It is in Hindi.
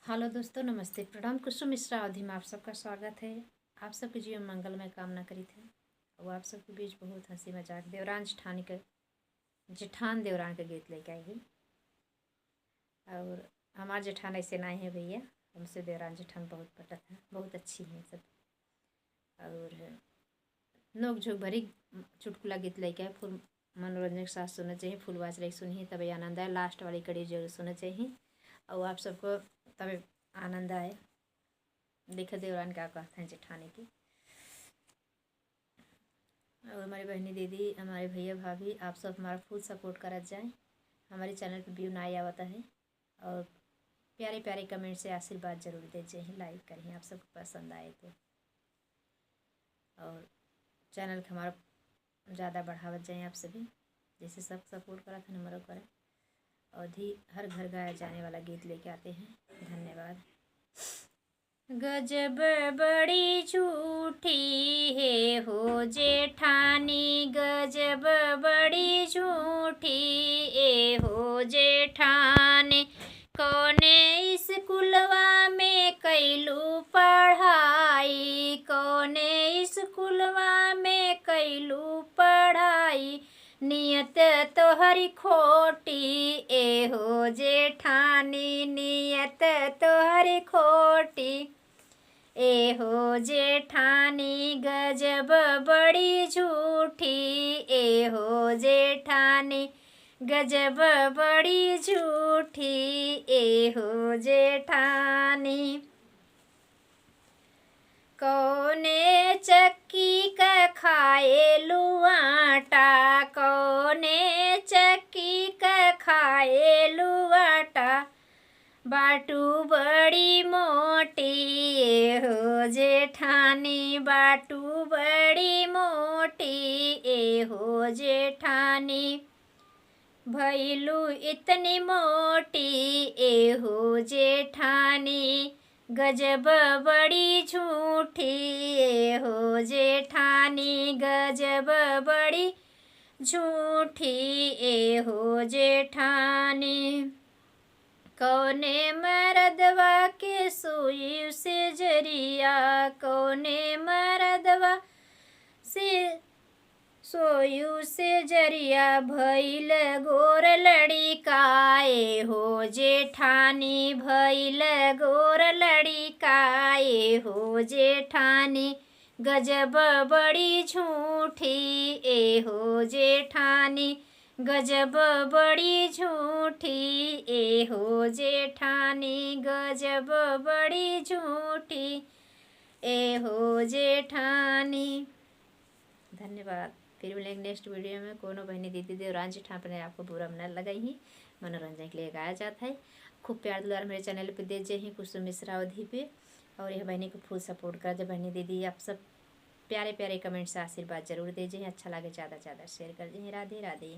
हेलो दोस्तों, नमस्ते, प्रणाम। कुसुम मिश्रा अवधि में आप सबका स्वागत है। आप सबके जीवन मंगलमय कामना करी थे। और आप सबके बीच बहुत हंसी मजाक देवरान जेठानी के जेठान देवरान के गीत लेके आई हुई। और हमारे जेठान ऐसे नहीं है भैया, हमसे देवरान जेठान बहुत पटत है, बहुत अच्छी हैं सब। और नोक झोंक भरी चुटकुला गीत लेके आए। फुल मनोरंजन के साथ सुनना चाहिए, फुलवास रही सुनिए तभी आनंद आए। लास्ट वाली कड़ी जरूर सुनना चाहिए और आप सबको तभी आनंद आए। देखा देवरान क्या कहते हैं जेठानी की। और हमारी बहनी दीदी, हमारे भैया भाभी, आप सब हमारा फुल सपोर्ट करत जाए। हमारे चैनल पर व्यू नया आवता है और प्यारे प्यारे कमेंट से आशीर्वाद जरूर दीजिए, लाइक करिए आप सबको पसंद आए तो। और चैनल को हमारा ज़्यादा बढ़ावत जाए आप सभी, जैसे सब सपोर्ट करा था हमारा करें। और भी हर घर गाया जाने वाला गीत लेके आते हैं। धन्यवाद। गजब बड़ी झूठी है हो जेठानी, गजब बड़ी झूठी ए हो जेठानी। कौने स्कूलवा में कैलू पढ़ाई, कौने स्कूलवा में कैलू पढ़ाई। नियत तोहरी खोटी ए हो जेठानी, नियत तोहरी खोटी ए हो जेठानी। गजब बड़ी झूठी ए हो जेठानी, गजब बड़ी झूठी ए हो जेठानी। कौने चक्की का खाए लुआटा, कौने चक्की का खाए लुआटा। बाटू बड़ी मोटी ए हो जेठानी, बाटू बड़ी मोटी ए हो जेठानी। भैलू इतनी मोटी ए हो जेठानी, गजब बड़ी झूठी ए हो जेठानी, गजब बड़ी झूठी ए हो जेठानी। कौने मरदवा के सोई से जरिया, कौने मरदवा से सोयू से जरिया। भैल गोर लड़िका ए हो जेठानी, भैल गोर लड़िका ए हो जेठानी। गजब बड़ी झूठी ए हो जेठानी, गजब बड़ी झूठी ए हो जेठानी, गजब बड़ी झूठी ए हो जेठानी। धन्यवाद। फिर मिलेंगे नेक्स्ट वीडियो में। कोनो बहनी दीदी देवरान जेठान पर आपको बुरा न लगाई ही, मनोरंजन के लिए गाया जाता है। खूब प्यार दुलार मेरे चैनल पे दीजिए ही, कुसुम मिश्रा अवधि पे। और यह बहनी को फुल सपोर्ट कर दे। बहनी दीदी आप सब प्यारे प्यारे कमेंट से आशीर्वाद जरूर दीजिए। अच्छा लगे ज़्यादा से ज़्यादा शेयर कर दीजिए। राधे राधे।